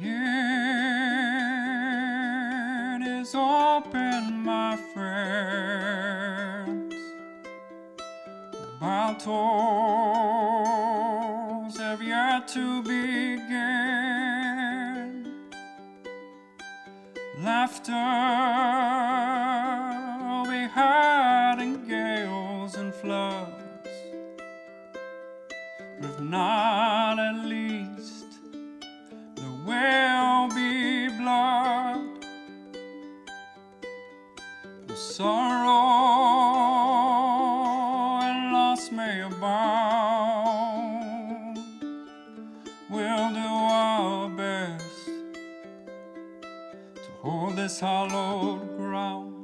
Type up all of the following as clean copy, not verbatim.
It is open, my friends. Battles have yet to begin. Laughter we had in gales and floods, but if not, at least there will be blood. The sorrow and loss may abound. We'll do our best to hold this hallowed ground.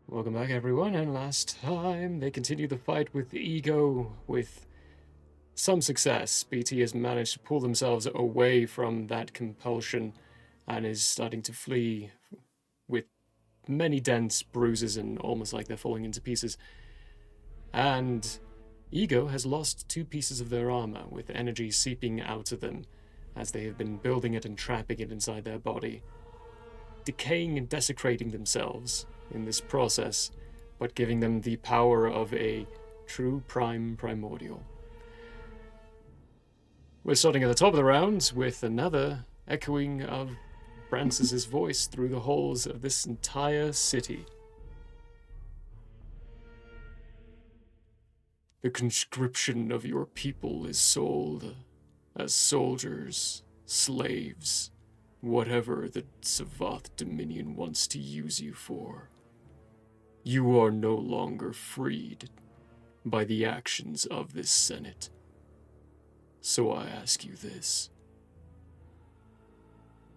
Welcome back, everyone, and last time they continued the fight with Ego with some success. BT has managed to pull themselves away from that compulsion and is starting to flee with many dents, bruises, and almost like they're falling into pieces. And Ego has lost 2 pieces of their armor, with energy seeping out of them as they have been building it and trapping it inside their body, decaying and desecrating themselves in this process, but giving them the power of a true primordial. We're starting at the top of the round with another echoing of Francis's voice through the halls of this entire city. The conscription of your people is sold as soldiers, slaves, whatever the Savath Dominion wants to use you for. You are no longer freed by the actions of this Senate. So I ask you this.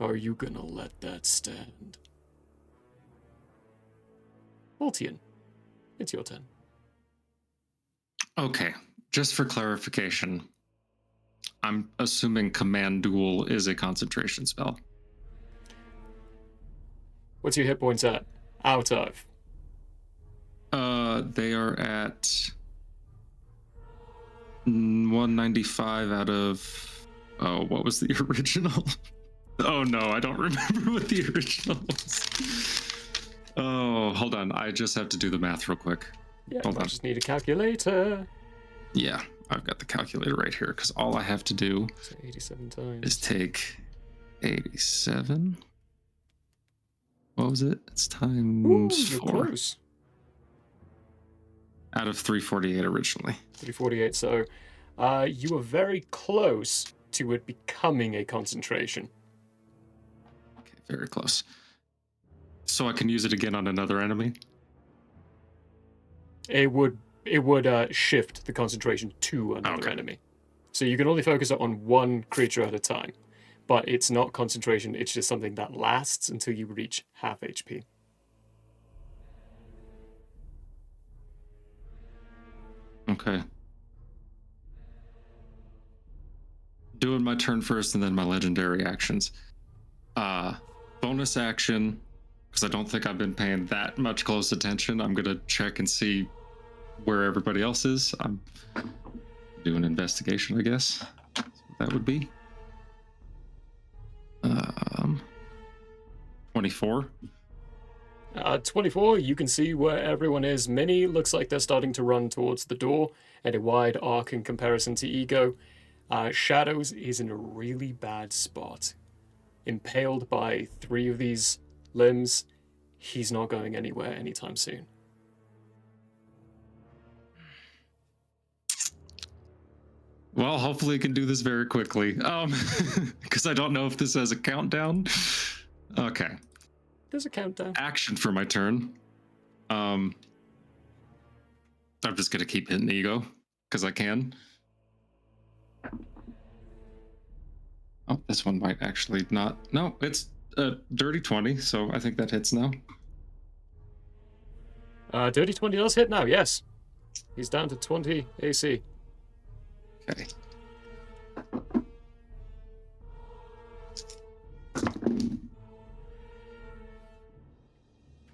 Are you gonna let that stand? Ultion, it's your turn. Okay, just for clarification, I'm assuming Command Duel is a concentration spell. What's your hit points at? Out of? They are at 195 out of... Oh, what was the original? Oh no, I don't remember what the original was. Oh, hold on. I just have to do the math real quick. Yeah, hold on. I just need a calculator. Yeah, I've got the calculator right here, because all I have to do So 87 times. is take 87. What was it? It's times 4. Close. Out of 348 originally. 348, so you were very close to it becoming a concentration. Okay, very close. So I can use it again on another enemy? It would shift the concentration to another enemy. So you can only focus on one creature at a time. But it's not concentration, it's just something that lasts until you reach half HP. Okay. Doing my turn first and then my legendary actions. Bonus action, because I don't think I've been paying that much close attention. I'm going to check and see where everybody else is. I'm doing an investigation, I guess. That's what that would be. 24. 24, you can see where everyone is. Minnie looks like they're starting to run towards the door at a wide arc in comparison to Ego. Shadows is in a really bad spot. Impaled by 3 of these limbs, he's not going anywhere anytime soon. Well, hopefully I can do this very quickly. Because I don't know if this has a countdown. Okay. There's a countdown. Action for my turn. I'm just gonna keep hitting Ego because I can. Oh, this one might actually not. No, it's a dirty 20, so I think that hits now. Dirty 20 does hit now, yes. He's down to 20 AC. Okay.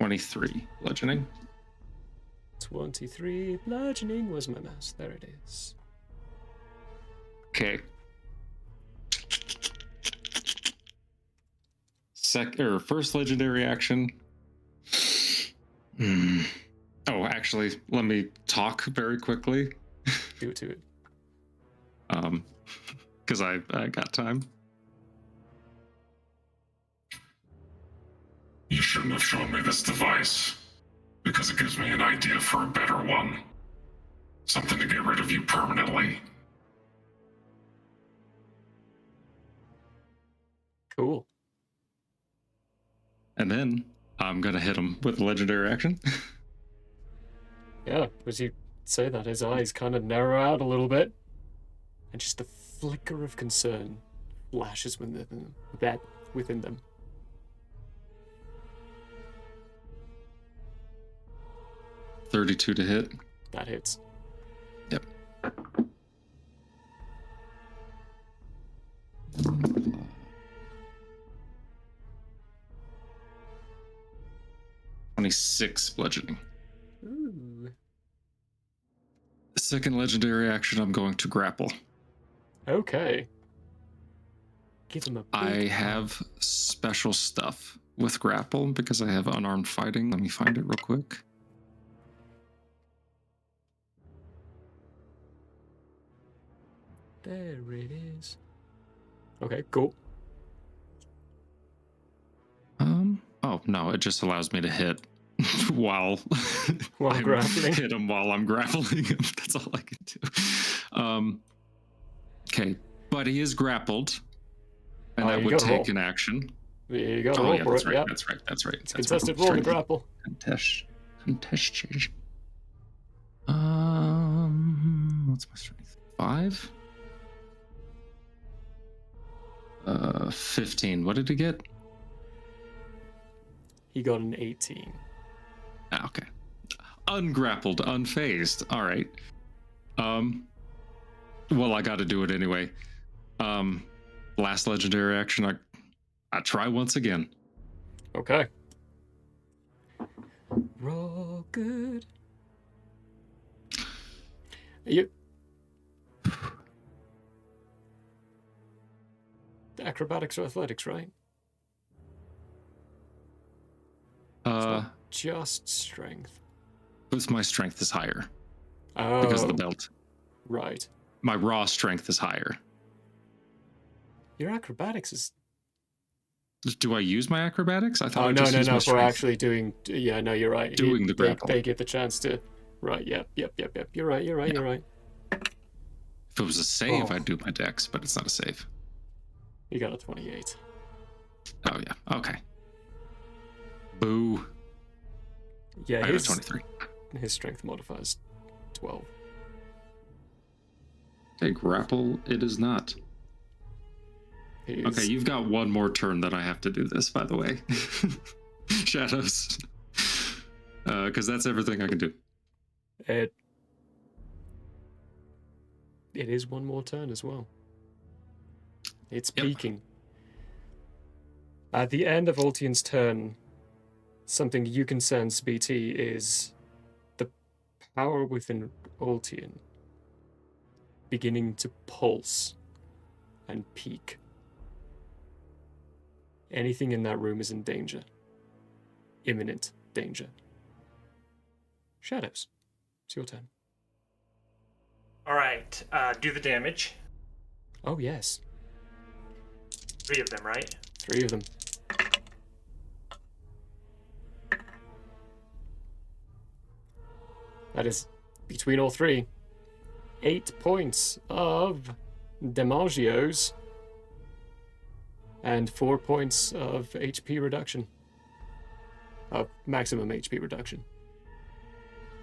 $23 bludgeoning. 23 bludgeoning was my mouse. There it is. Okay. First legendary action. Oh, actually, let me talk very quickly. Do it to it. Because I got time. You shouldn't have shown me this device, because it gives me an idea for a better one. Something to get rid of you permanently. Cool. And then I'm gonna hit him with legendary action. Yeah, as you say that, his eyes kind of narrow out a little bit, and just a flicker of concern flashes within them. $32 to hit. That hits. Yep. $26 bludgeoning. Ooh. Second legendary action, I'm going to grapple. Okay. Give him a big I have special stuff with grapple because I have unarmed fighting. Let me find it real quick. There it is. Okay, cool. Oh no, it just allows me to hit while While grappling. hit him while I'm grappling him. That's all I can do. Okay, but he is grappled, and that you would gotta take roll. an action. You gotta Oh roll yeah, for that's it. right. Yep. That's right. That's right. It's That's contested right. roll to grapple. Contest change. What's my strength? 5. 15. What did he get? He got an 18. Ah, okay. Ungrappled, unfazed. All right. Well, I got to do it anyway. Last legendary action. I try once again. Okay. Roll good. You. Acrobatics or athletics, right? It's not just strength. But my strength is higher Oh, because of the belt. right. My raw strength is higher. Your acrobatics is. Do I use my acrobatics? I thought Oh I no, just no, used no! my For strength. actually doing. Yeah, no, you're right. Doing the grapple. They get the chance to. Right. Yep. You're right. You're right. If it was a save, Oh. I'd do my dex, but it's not a save. You got a 28. Oh yeah. Okay. Boo. Yeah, I got a 23. his strength modifies 12. Okay, grapple. It is not. He's, Okay, you've got one more turn that I have to do this, by the way. Shadows. Because that's everything I can do. It is one more turn as well. It's Yep. peaking. At the end of Ultion's turn, something you can sense, BT, is the power within Ultion beginning to pulse and peak. Anything in that room is in danger. Imminent danger. Shadows, it's your turn. All right, do the damage. Oh, yes. 3 of them, right? 3 of them. That is, between all 3, 8 points of Demagios and 4 points of HP reduction. Of maximum HP reduction.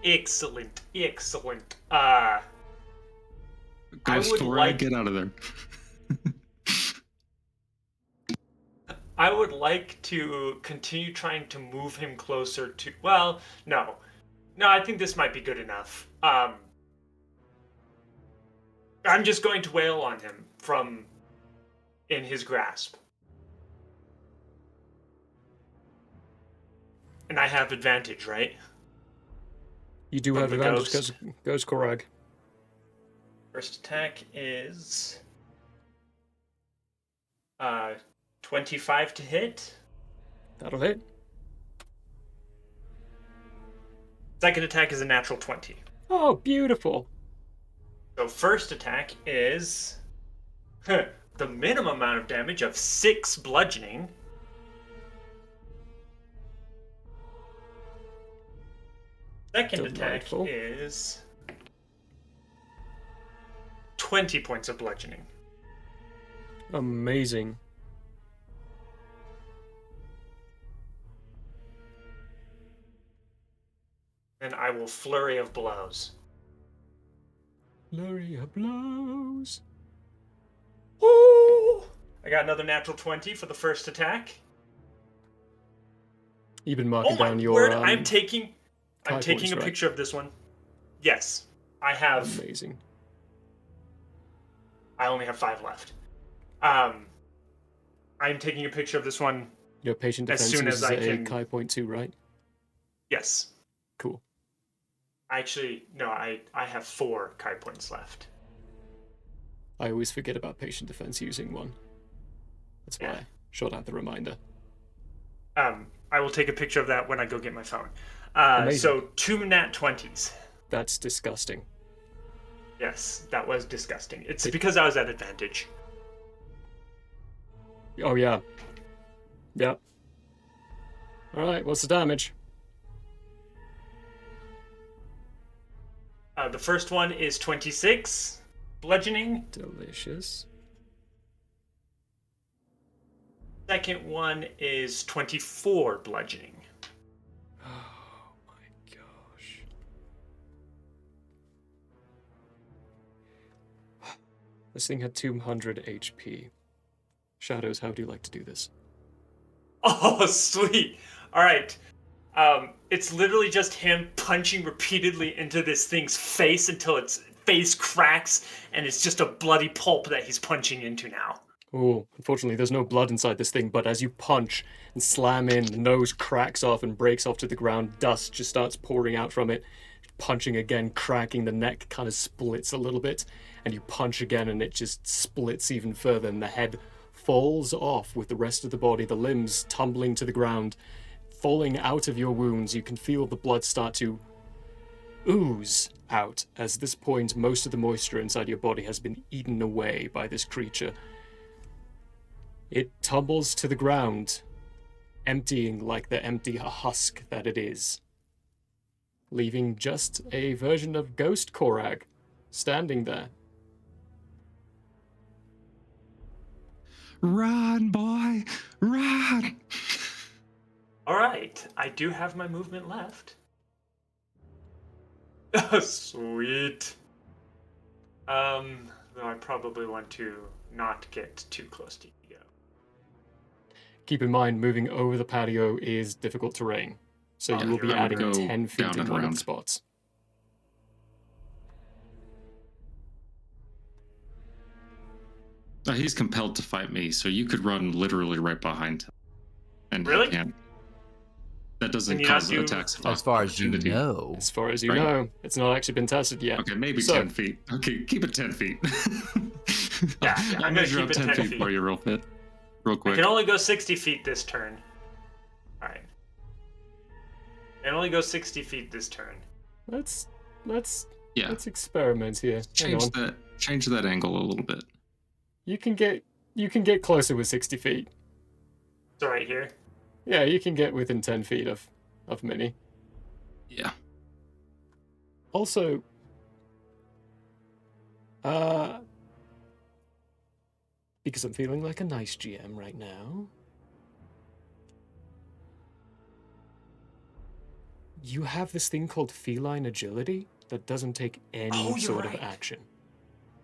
Excellent. Ghost would Tori, like- get out of there. I would like to continue trying to move him closer to. Well, no, I think this might be good enough. I'm just going to wail on him from in his grasp, and I have advantage, right? You do From have the advantage ghost. because Ghost Korag. First attack is 25 to hit. That'll hit. Second attack is a natural 20. Oh, beautiful. So first attack is the minimum amount of damage of 6 bludgeoning. Second Delightful. attack is 20 points of bludgeoning. Amazing. And I will flurry of blows. Flurry of blows. Ooh! I got another natural 20 for the first attack. You've been Oh marking my down your. word! I'm taking high a points, right? picture of this one. Yes, I have. Amazing. I only have 5 left. I'm taking a picture of this one. Your patient As defense soon as is I a can- Kai point 2, right? Yes. Cool. Actually, no, I have 4 Kai points left. I always forget about patient defense using one. That's why Yeah. I shot out the reminder. I will take a picture of that when I go get my phone. Amazing. So 2 nat 20s. That's disgusting. Yes, that was disgusting. It's because I was at advantage. Oh, yeah. Yep. Alright, what's the damage? The first one is 26 bludgeoning. Delicious. Second one is 24 bludgeoning. Oh my gosh. This thing had 200 HP. Shadows, how would you like to do this? Oh, sweet. All right. It's literally just him punching repeatedly into this thing's face until its face cracks, and it's just a bloody pulp that he's punching into now. Oh, unfortunately, there's no blood inside this thing, but as you punch and slam in, the nose cracks off and breaks off to the ground. Dust just starts pouring out from it. Punching again, cracking, the neck kind of splits a little bit, and you punch again, and it just splits even further, and the head falls off with the rest of the body, the limbs tumbling to the ground, falling out of your wounds. You can feel the blood start to ooze out. As this point, most of the moisture inside your body has been eaten away by this creature. It tumbles to the ground, emptying like the empty husk that it is, leaving just a version of Ghost Korag standing there. Run, boy, run! All right. I do have my movement left. Oh, sweet. Though I probably want to not get too close to Ego. Keep in mind, moving over the patio is difficult terrain, so you will be I would adding go 10 feet down in and one of around. the spots. He's compelled to fight me, so you could run literally right behind him. And Really? he can't. That doesn't Can you not cause do- attacks of As far as you opportunity. know. As far as you Right. know, it's not actually been tested yet. Okay, maybe So- 10 feet. Okay, keep it 10 feet. Yeah, I'll I'm gonna measure keep up it 10 10 feet feet. for you real I quick. can only go 60 feet this turn. All right. I can only go 60 feet this turn. Let's Yeah, experiment here. Hang on. change that angle a little bit. You can get closer with 60 feet. So right here. Yeah, you can get within 10 feet of Minnie. Yeah. Also, because I'm feeling like a nice GM right now, you have this thing called feline agility that doesn't take any Oh, you're sort of right. action,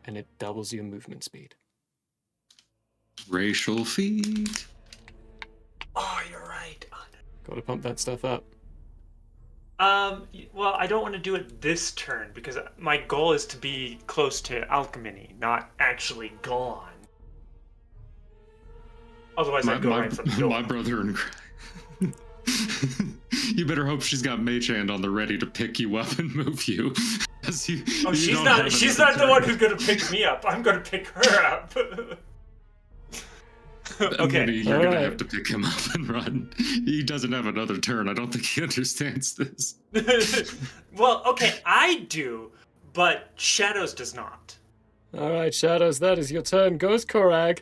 and it doubles your movement speed. Racial feet. Oh, you're right. Gotta pump that stuff up. Well, I don't want to do it this turn because my goal is to be close to Alchemy, not actually gone. Otherwise, I'd go right for the door. My brother and you better hope she's got Mage Hand on the ready to pick you up and move you. As you, Oh, you she's don't not. have She's another not the one turn. who's gonna pick me up. I'm gonna pick her up. Okay. Maybe you're gonna Alright. have to pick him up and run. He doesn't have another turn. I don't think he understands this. Well, okay, I do, but Shadows does not. Alright, Shadows, that is your turn. Goes Korag.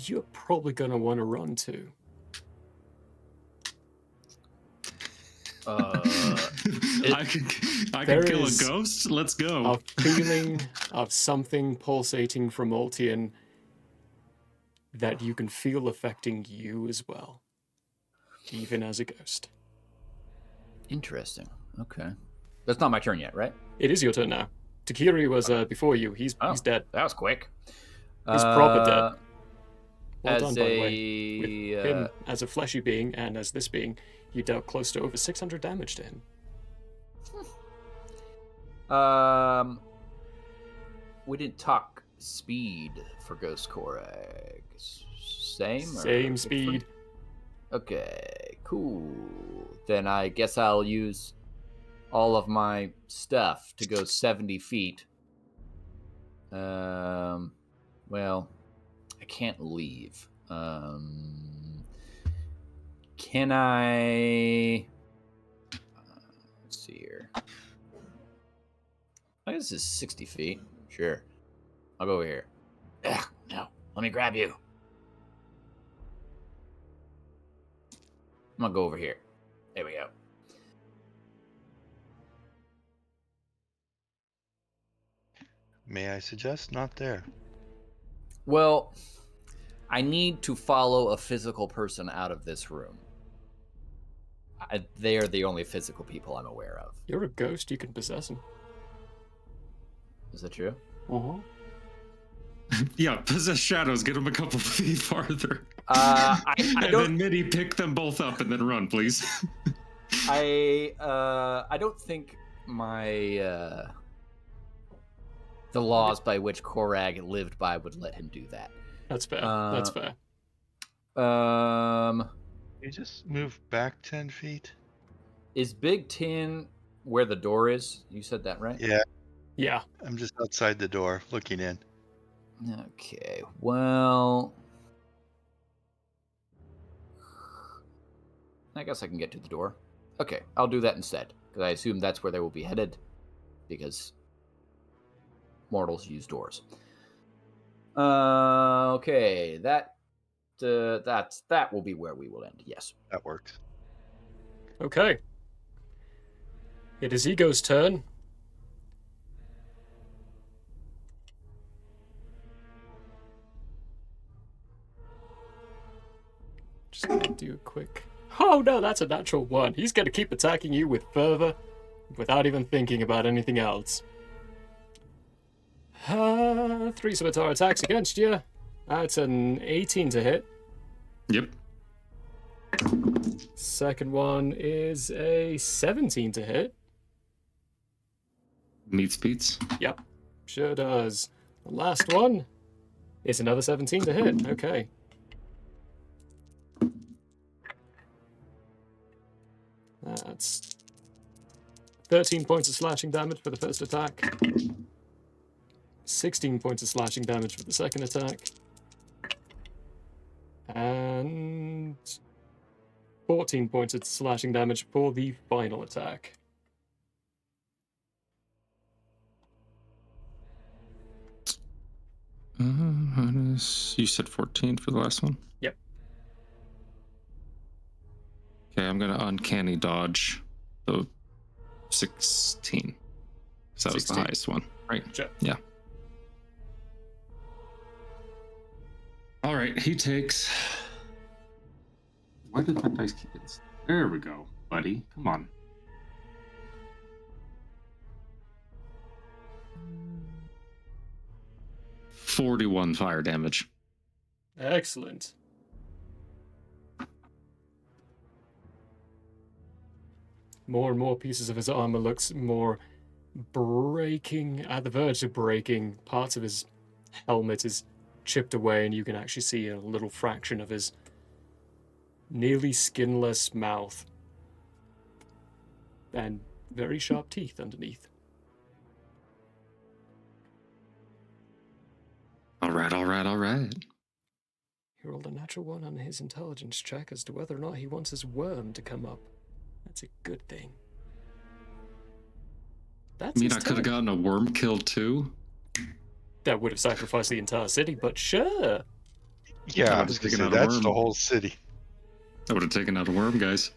You're probably gonna want to run too. I can there kill a is ghost. Let's go. A feeling of something pulsating from Ultion that you can feel affecting you as well, even as a ghost. Interesting. Okay. That's not my turn yet, right? It is your turn now. Takiri was before you. He's dead. That was quick. He's proper dead. Well as done, by the way. With a him as a fleshy being and as this being, you dealt close to over 600 damage to him. we didn't talk speed for Ghost Korag. Same? Or Same different? speed. Okay, cool. Then I guess I'll use all of my stuff to go 70 feet. Well, I can't leave. Can I... let's see here. I guess this is 60 feet. Sure. I'll go over here. Ugh, no. Let me grab you. I'm gonna go over here. There we go. May I suggest not there? Well, I need to follow a physical person out of this room. They are the only physical people I'm aware of. You're a ghost. You can possess him. Is that true? Uh-huh. Yeah, possess shadows. Get him a couple feet farther. I and don't. then Mitty pick them both up and then run, please. I don't think my the laws by which Korag lived by would let him do that. That's fair. That's fair. You just move back 10 feet? Is Big Tin where the door is? You said that, right? Yeah, Yeah. I'm just outside the door looking in. Okay, well... I guess I can get to the door. Okay, I'll do that instead, because I assume that's where they will be headed, because mortals use doors. Okay, that will be where we will end, yes. That works. Okay. It is Ego's turn. Just gonna do a quick... Oh no, that's a natural one. He's gonna keep attacking you with fervor without even thinking about anything else. 3 scimitar attacks against you. That's an 18 to hit. Yep. Second one is a 17 to hit. Meets beats. Yep, sure does. The last one is another 17 to hit. Okay. That's 13 points of slashing damage for the first attack. 16 points of slashing damage for the second attack. And 14 points of slashing damage for the final attack. You said 14 for the last one? Yep. Okay, I'm gonna uncanny dodge the 16. So that was the 16. highest one, right? Sure. Yeah. All right, he takes. Why did my dice keep it? There we go, buddy. Come on. $41 fire damage. Excellent. More and more pieces of his armor looks more breaking, at the verge of breaking. Parts of his helmet is chipped away, and you can actually see a little fraction of his nearly skinless mouth and very sharp teeth underneath. All right. He rolled a natural 1 on his intelligence check as to whether or not he wants his worm to come up. That's a good thing. That's I mean, his I could have turn. gotten a worm killed too. That would have sacrificed the entire city, but sure. Yeah, I would've was gonna taken say out a that's the worm. whole city. I would have taken out a worm, guys.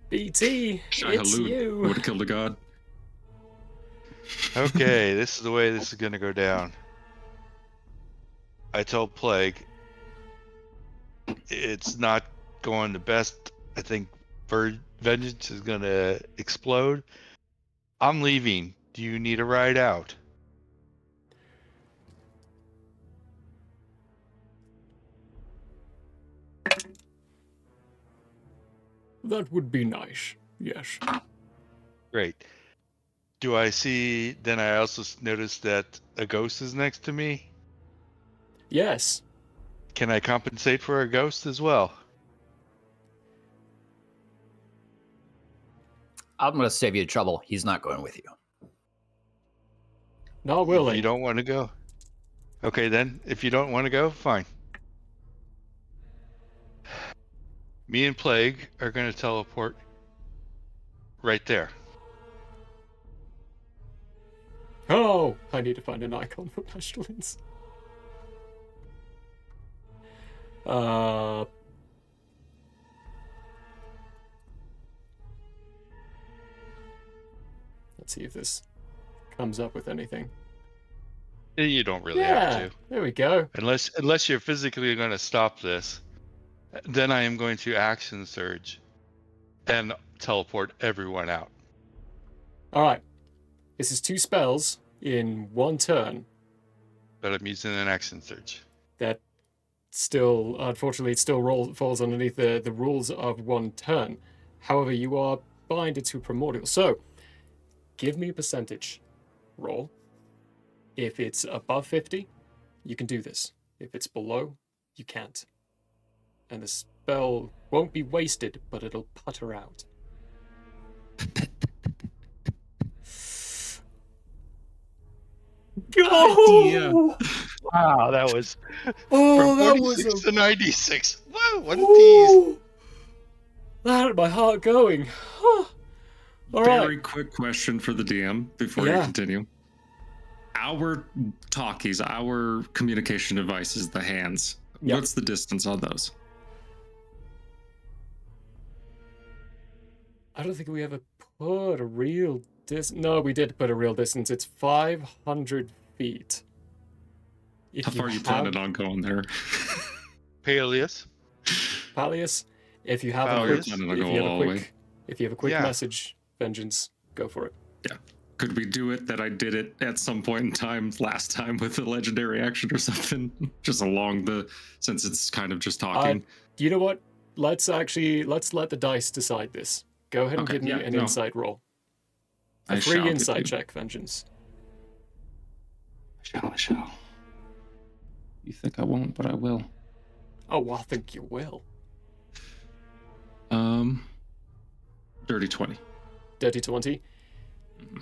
BT, Shai it's Halud you. would have killed a god. Okay, this is the way this is gonna go down. I told Plague it's not going the best. I think Vengeance is gonna explode. I'm leaving. Do you need a ride out? That would be nice. Yes. Great. Do I see? Then I also noticed that a ghost is next to me. Yes. Can I compensate for a ghost as well? I'm going to save you trouble. He's not going with you. Not If willing. you don't want to go. Okay, then. If you don't want to go, fine. Me and Plague are going to teleport right there. Oh, I need to find an icon for pestilence. Let's see if this comes up with anything. You don't really have to. There we go. Unless you're physically going to stop this. Then I am going to action surge and teleport everyone out. Alright. This is 2 spells in 1 turn. But I'm using an action surge. That still, unfortunately, it still falls underneath the rules of 1 turn. However, you are binded to Primordial. So, give me a percentage roll. If it's above 50, you can do this. If it's below, you can't. And the spell won't be wasted, but it'll putter out. Idea. Wow, that was Oh, from that was 46 a... to 96. Wow, what a tease. Ooh, that had my heart going. All right. Very quick question for the DM before you continue. Our talkies, our communication devices, the hands. Yep. What's the distance on those? I don't think we ever put a real distance. No, we did put a real distance. It's 500 feet. If How far are you planning on going there? Peleus. Palius, if you have a Palius? quick, Planning on going all the way? if you have a quick Yeah. message, Vengeance, go for it. Yeah. Could we do it that I did it at some point in time last time with a legendary action or something? Just along the, since it's kind of just talking. You know what? Let's let the dice decide this. Go ahead and Okay, give me yeah, an no. insight roll. A I free shall give insight you- check, Vengeance. I shall. You think I won't, but I will. Oh, well, I think you will. Dirty 20. Dirty 20.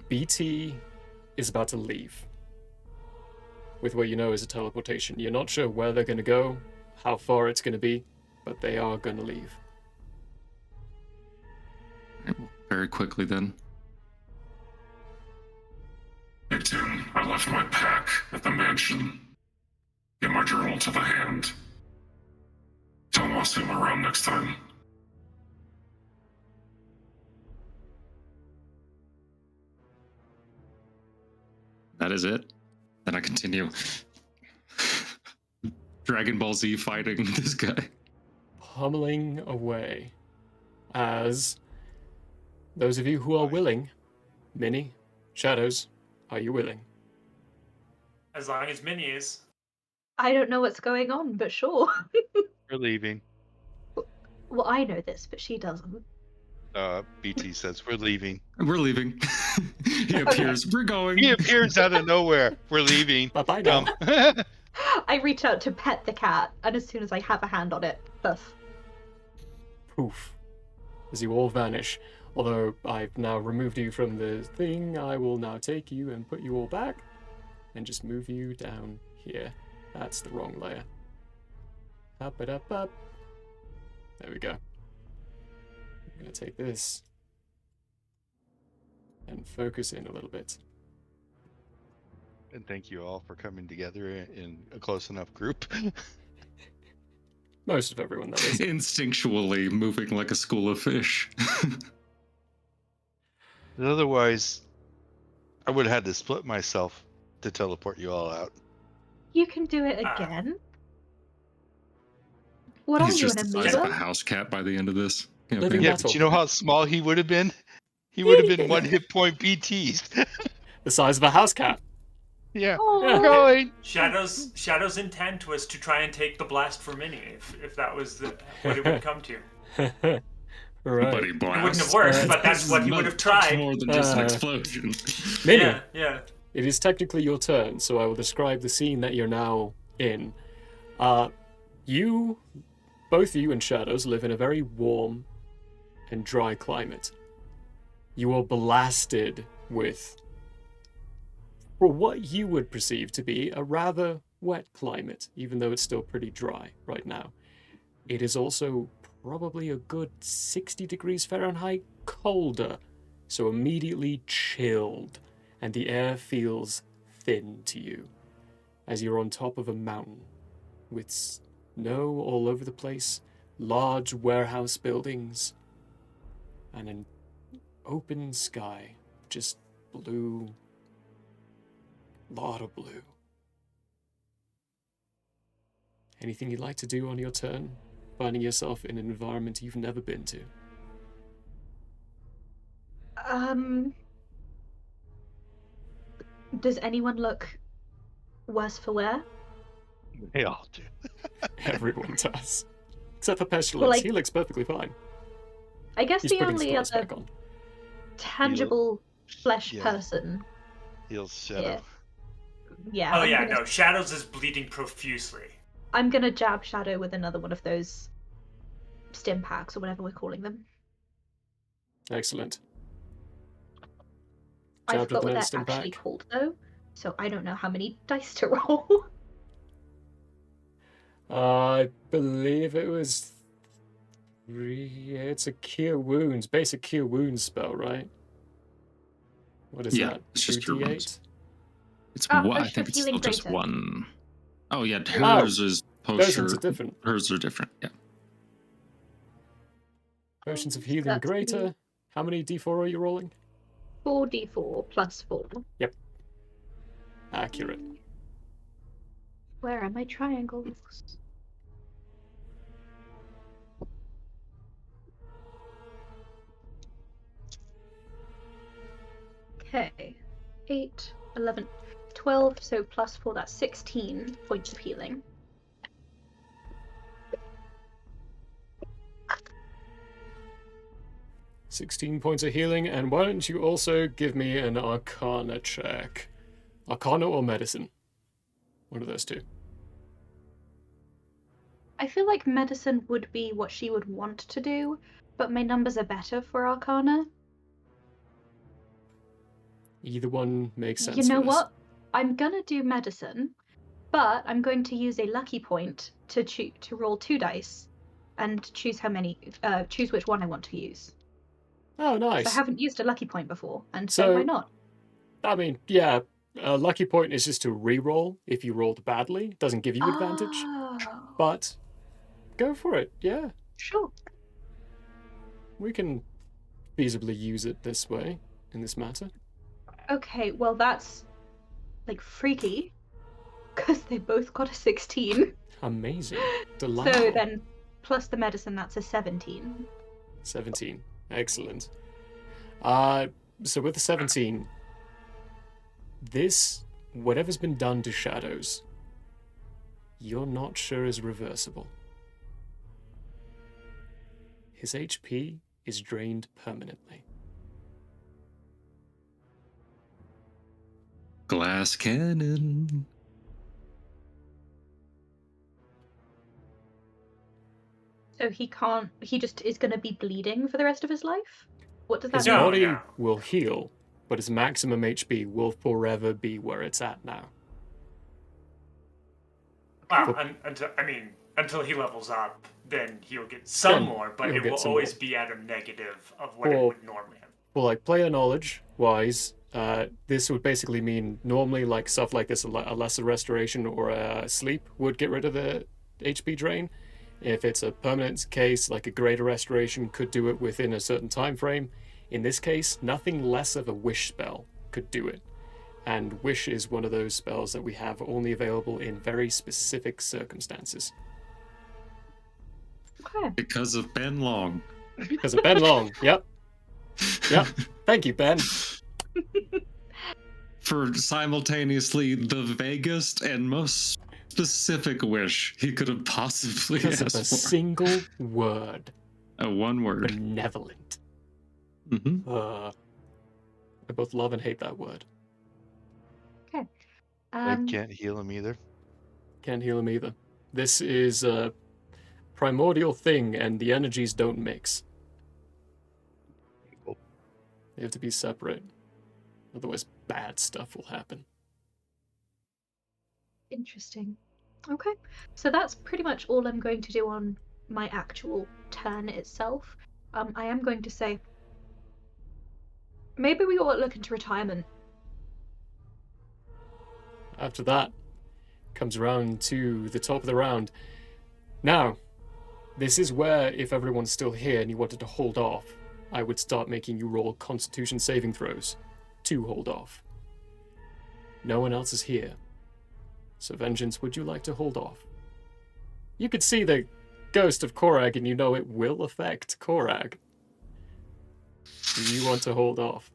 BT is about to leave with what you know is a teleportation. You're not sure where they're going to go, how far it's going to be, but they are going to leave. Very quickly then. Hey Tim, I left my pack at the mansion. Get my journal to the hand. Tell him I'll see him around next time. That is it. Then I continue. Dragon Ball Z fighting this guy. Pummeling away. As those of you who are willing, Minnie, Shadows, are you willing? As long as Minnie is. I don't know what's going on, but sure. We're leaving. Well, I know this, but she doesn't. BT says we're leaving. We're leaving. He appears. We're going. He appears out of nowhere. We're leaving. Bye-bye now. I reach out to pet the cat, and as soon as I have a hand on it, poof. Poof. As you all vanish. Although I've now removed you from the thing, I will now take you and put you all back and just move you down here. That's the wrong layer. Up it up up. There we go. I'm gonna take this and focus in a little bit. And thank you all for coming together in a close enough group. Most of everyone, that is. Instinctually moving like a school of fish. Otherwise, I would have had to split myself to teleport you all out. You can do it again. What He's are you, just an the size of a amoeba? house cat by the end of this Living campaign. Yeah, metal. but you know how small he would have been? He would have been 1 hit point BTs. The size of a house cat. Yeah. Oh, Going. Shadow's intent was to try and take the blast for Minnie, if that was what it would come to. Right. Buddy It blast. wouldn't have worked, but that's what he would have Much tried. more than just an explosion. Minnie, Yeah. it is technically your turn, so I will describe the scene that you're now in. Both you and Shadows live in a very warm and dry climate. You are blasted with, for what you would perceive to be a rather wet climate, even though it's still pretty dry right now. It is also probably a good 60 degrees Fahrenheit colder, so immediately chilled, and the air feels thin to you as you're on top of a mountain with snow all over the place, large warehouse buildings, and an open sky, just blue, lot of blue. Anything you'd like to do on your turn? Finding yourself in an environment you've never been to? Does anyone look worse for wear? They all do. Everyone does. Except for Pestilence, Well, he looks perfectly fine. I guess He's the putting only spells other back on. tangible flesh Yeah. person. He'll Shadow. Yeah. Oh I'm yeah, gonna- no. Shadows is bleeding profusely. I'm gonna jab Shadow with another one of those stim packs or whatever we're calling them. Excellent. I Jabbed forgot with what another they're stim actually pack. called though, so I don't know how many dice to roll. I believe it was 3. It's a Cure Wounds, basic Cure Wounds spell, right? What is Yeah, that? it's just Cure Wounds. 2d8? It's Ah, one. I Potion think of it's Healing still just Greater. one. Oh yeah, Oh, hers is Those posture. ones are different. Hers are different. Yeah. Potions of So Healing that's gonna be Greater. How many d4 are you rolling? 4d4 plus 4. Accurate. Where are my triangles? Okay. 8, 11, 12, so plus 4, that's 16 points of healing. $16 points of healing, and why don't you also give me an Arcana check? Arcana or Medicine? One of those two. I feel like medicine would be what she would want to do, but my numbers are better for Arcana. Either one makes sense. You know for this. what? I'm gonna do medicine, but I'm going to use a lucky point to roll 2 dice and choose choose which one I want to use. Oh, 'Cause nice. I haven't used a lucky point before, and so why So- not? I mean, yeah, a lucky point is just to re-roll if you rolled badly. It doesn't give you advantage, Oh, but go for it. Yeah, sure. we can feasibly use it this way, in this matter. Okay, well that's like freaky, because they both got a 16. Amazing. So Delightful. then, plus the medicine, that's a 17. 17. Excellent. So with the 17, this, whatever's been done to Shadows, you're not sure is reversible. His HP is drained permanently. Glass cannon. So he just is going to be bleeding for the rest of his life? What does that His mean? No, body yeah. will heal, but his maximum HP will forever be where it's at now. Well, until he levels up, then he'll get some Then more, but he'll it get will some always more. be at a negative of what it Or- would normally have. Well, like player knowledge wise, this would basically mean normally like stuff like this, a lesser restoration or a sleep would get rid of the HP drain. If it's a permanent case, like a greater restoration could do it within a certain time frame. In this case, nothing less of a wish spell could do it. And wish is one of those spells that we have only available in very specific circumstances. Okay. Because of Ben Long. Because of Ben Long, yep. Yep. Thank you, Ben. For simultaneously the vaguest and most specific wish he could have possibly Because of asked a for. single word. A one word. Benevolent. Mm-hmm. I both love and hate that word. I can't heal him either. Can't heal him either. This is a primordial thing, and the energies don't mix. They have to be separate. Otherwise, bad stuff will happen. Interesting. Okay. So that's pretty much all I'm going to do on my actual turn itself. I am going to say maybe we ought to look into retirement. After that, comes around to the top of the round. Now, this is where, if everyone's still here and you wanted to hold off, I would start making you roll Constitution saving throws to hold off. No one else is here. So, Vengeance, would you like to hold off? You could see the ghost of Korag and you know it will affect Korag. Do you want to hold off?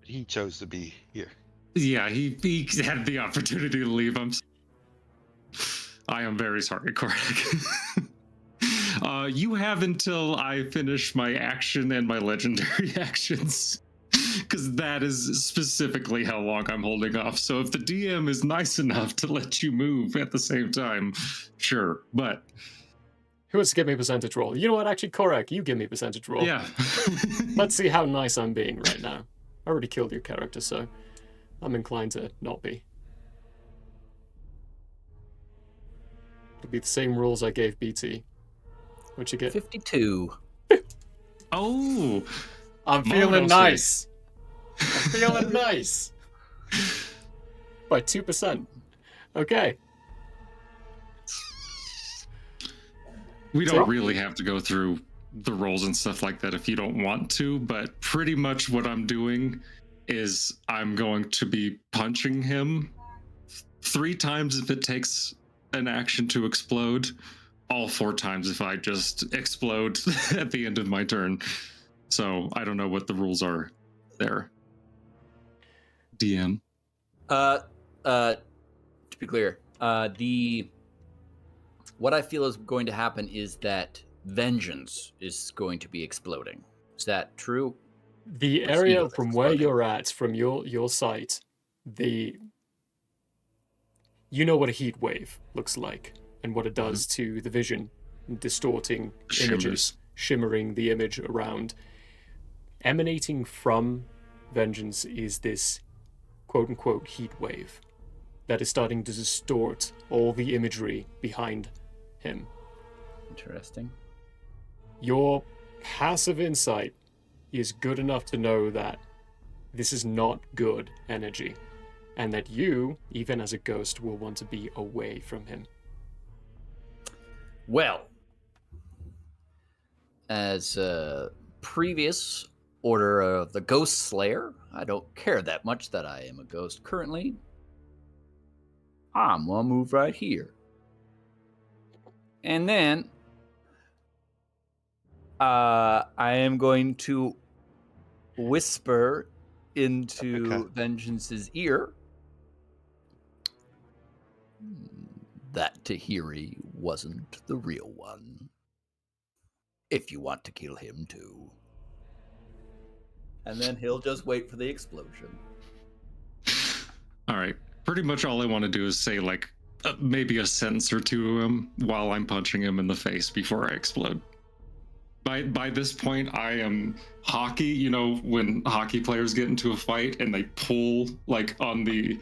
He chose to be here. Yeah, he had the opportunity to leave. I am very sorry, Korak. You have until I finish my action and my legendary actions, because that is specifically how long I'm holding off. So if the DM is nice enough to let you move at the same time, sure. But Who wants to give me a percentage roll? You know what, actually, Korag, you give me a percentage roll. yeah, Let's see how nice I'm being right now. I already killed your character, so I'm inclined to not be. It'll be the same rules I gave BT. What'd you get? 52. Oh, I'm feeling nice. I'm feeling nice. By 2%. Okay. we don't really have to go through the rolls and stuff like that if you don't want to, but pretty much what I'm doing is I'm going to be punching him 3 times if it takes an action to explode, all 4 times if I just explode at the end of my turn. So I don't know what the rules are there. DM. To be clear, what I feel is going to happen is that Vengeance is going to be exploding. Is that true? The It's area evil that's from where exploding. you're at, from your site, you know what a heat wave looks like and what it does to the vision, distorting images, shimmering the image around. Emanating from Vengeance is this quote-unquote heat wave that is starting to distort all the imagery behind him. Interesting. Your passive insight is good enough to know that this is not good energy, and that you, even as a ghost, will want to be away from him. Well, as a previous Order of the Ghost Slayer, I don't care that much that I am a ghost currently. I'm gonna move right here. And then I am going to whisper into Vengeance's ear that Tahiri wasn't the real one. If you want to kill him too. And then he'll just wait for the explosion. All right. Pretty much all I want to do is say like maybe a sentence or two to him while I'm punching him in the face before I explode. by this point, I am hockey. You know, when hockey players get into a fight and they pull like on the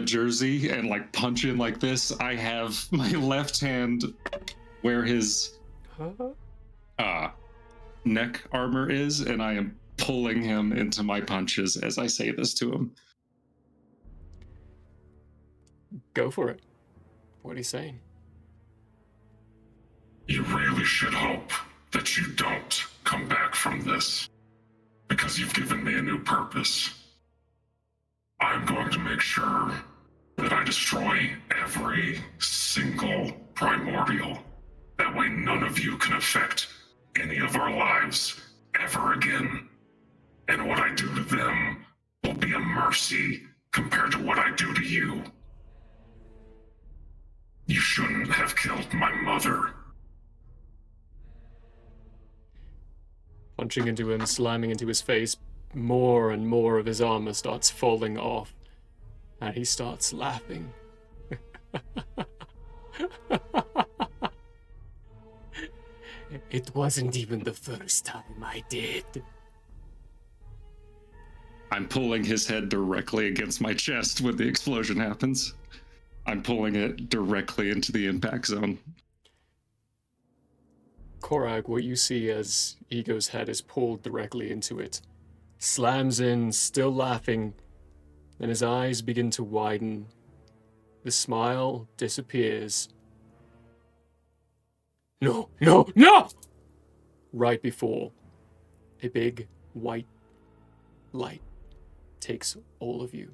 jersey and like punch in like this. I have my left hand where his neck armor is, and I am pulling him into my punches as I say this to him. Go for it. What are you saying? You really should hope that you don't come back from this, because you've given me a new purpose. I'm going to make sure that I destroy every single primordial. That way none of you can affect any of our lives ever again. And what I do to them will be a mercy compared to what I do to you. You shouldn't have killed my mother. Punching into him, slamming into his face, more and more of his armor starts falling off, and he starts laughing. It wasn't even the first time I did. I'm pulling his head directly against my chest when the explosion happens. I'm pulling it directly into the impact zone. Korag, what you see as Ego's head is pulled directly into it, slams in, still laughing, then his eyes begin to widen. The smile disappears. No, no, no! Right before a big white light takes all of you.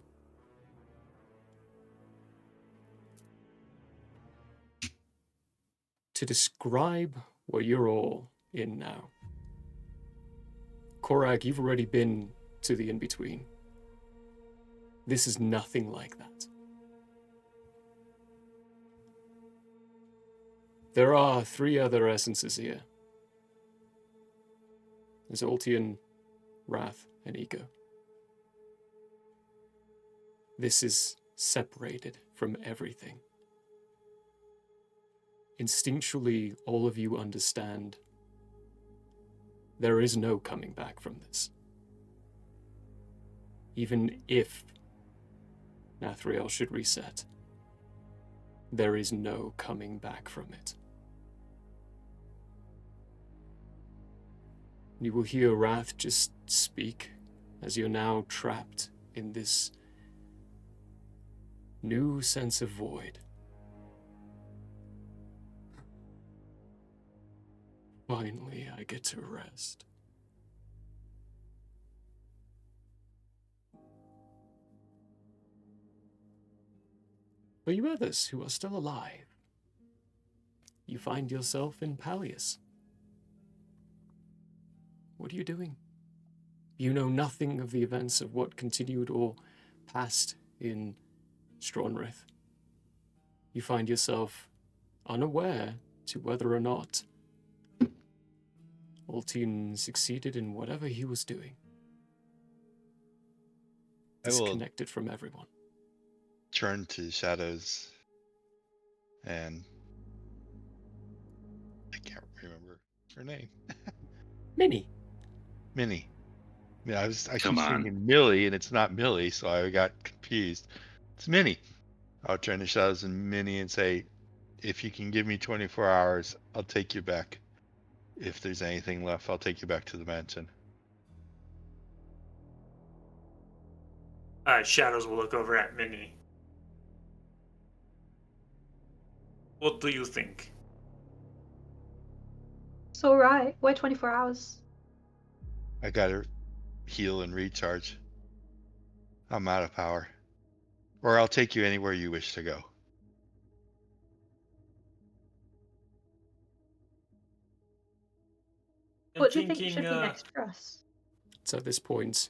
To describe what you're all in now. Korag, you've already been to the in-between. This is nothing like that. There are 3 other essences here. There's Ultion, Wrath, and Ego. This is separated from everything. Instinctually, all of you understand there is no coming back from this. Even if Nathriel should reset, there is no coming back from it. You will hear Wrath just speak as you're now trapped in this new sense of void. Finally, I get to rest. For you others who are still alive, you find yourself in Pallius. What are you doing? You know nothing of the events of what continued or passed in Strawnrith. You find yourself unaware to whether or not Ultion succeeded in whatever he was doing. Disconnected from everyone. Turn to shadows, and I can't remember her name. Minnie. Minnie. Yeah, I Come keep on. thinking Millie, and it's not Millie, so I got confused. It's Minnie. I'll turn to shadows and Minnie and say, if you can give me 24 hours, I'll take you back. If there's anything left, I'll take you back to the mansion. Shadows will look over at Minnie. What do you think? It's alright. Why 24 hours? I gotta heal and recharge. I'm out of power. Or I'll take you anywhere you wish to go. What do you think should be next for us? So at this point,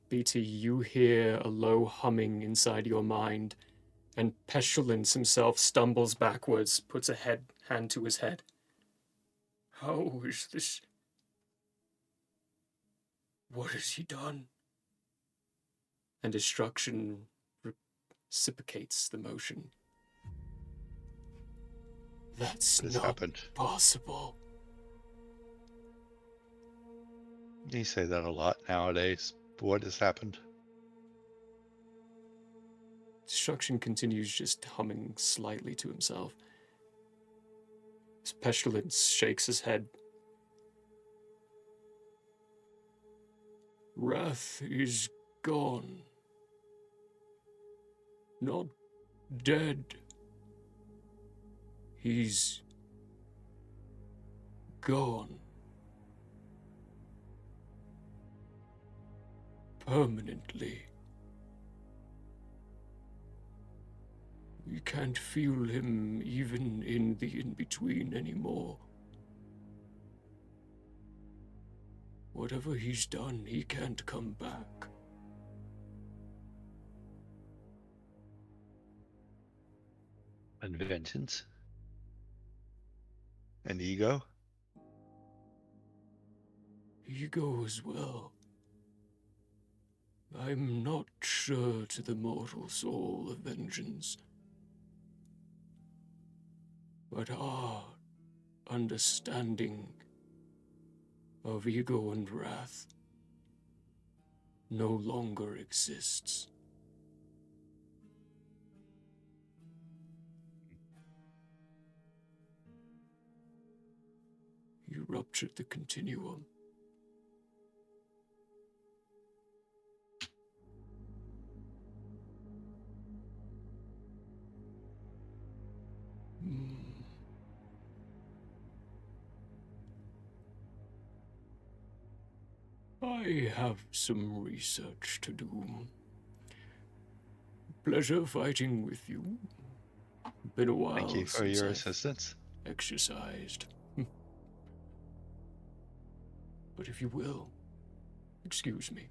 BT, you hear a low humming inside your mind, and Pestilence himself stumbles backwards, puts a hand to his head. How is this? What has he done? And destruction reciprocates the motion. That's This not happened. possible. You say that a lot nowadays. What has happened? Destruction continues, just humming slightly to himself. His pestilence shakes his head. Wrath is gone. Not dead. He's gone. Permanently. We can't feel him even in the in-between anymore. Whatever he's done, he can't come back. And vengeance? And ego? Ego as well. I'm not sure to the mortal soul of vengeance. But our understanding of ego and wrath no longer exists. You ruptured the continuum. I have some research to do. Pleasure fighting with you. Been a while Thank you for since your I've assistance. exercised. But if you will, excuse me.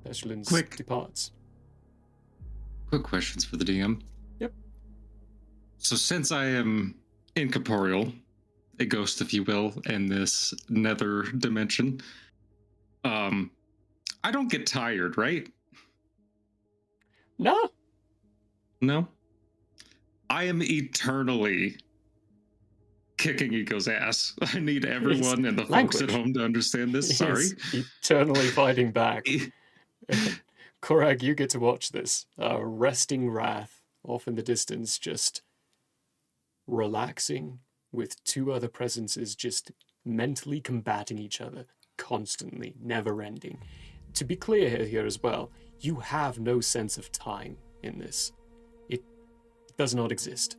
Pestilence Quick. departs. Quick questions for the DM. Yep. So since I am incorporeal, a ghost, if you will, in this nether dimension, I don't get tired, right? No. No? I am eternally kicking Ego's ass. I need everyone and the folks at language. home to understand this. Sorry. He's eternally fighting back. Korag, you get to watch this. Resting Wrath off in the distance, just relaxing with two other presences, just mentally combating each other constantly, never ending. To be clear here as well, you have no sense of time in this. It does not exist.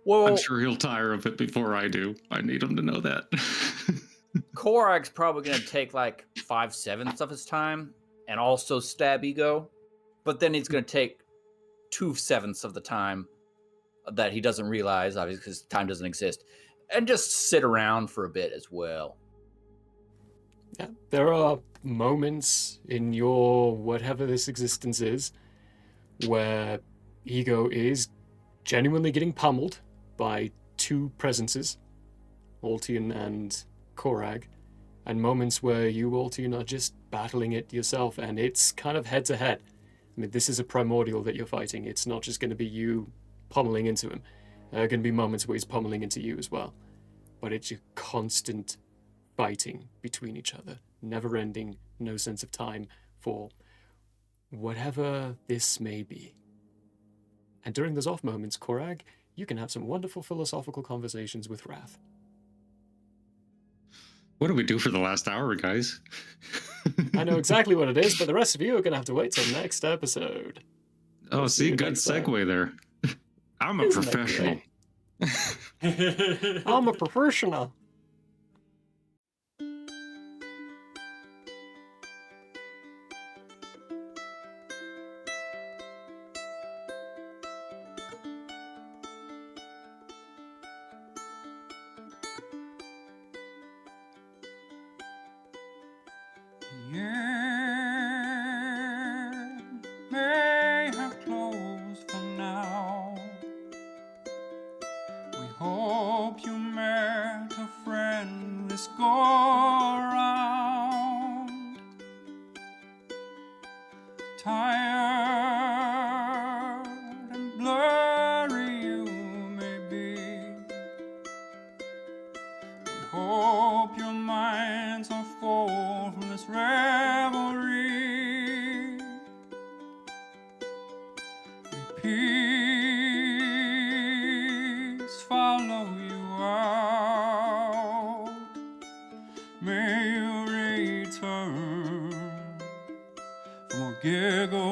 Well, I'm sure he'll tire of it before I do. I need him to know that. Korag's probably going to take like 5/7 of his time and also stab Ego, but then he's going to take 2/7 of the time that he doesn't realize, obviously, because time doesn't exist, and just sit around for a bit as well. Yeah, there are moments in your whatever this existence is where Ego is genuinely getting pummeled by two presences, Ultion and Korag, and moments where you, Ultion, are just battling it yourself, and it's kind of head to head. I mean, this is a primordial that you're fighting. It's not just going to be you pummeling into him. There are going to be moments where he's pummeling into you as well. But it's a constant fighting between each other, never ending, no sense of time for whatever this may be. And during those off moments, Korag, you can have some wonderful philosophical conversations with Wrath. What do we do for the last hour, guys? I know exactly what it is, but the rest of you are going to have to wait till next episode. Oh, We'll see, you good next time. segue there. I'm a Isn't that professional. I'm a professional. Yeah, may have closed for now. We hope you met a friend this go around. Tired and blurry you may be, hope your minds are full from this revelry. May peace follow you out. May you return for more giggles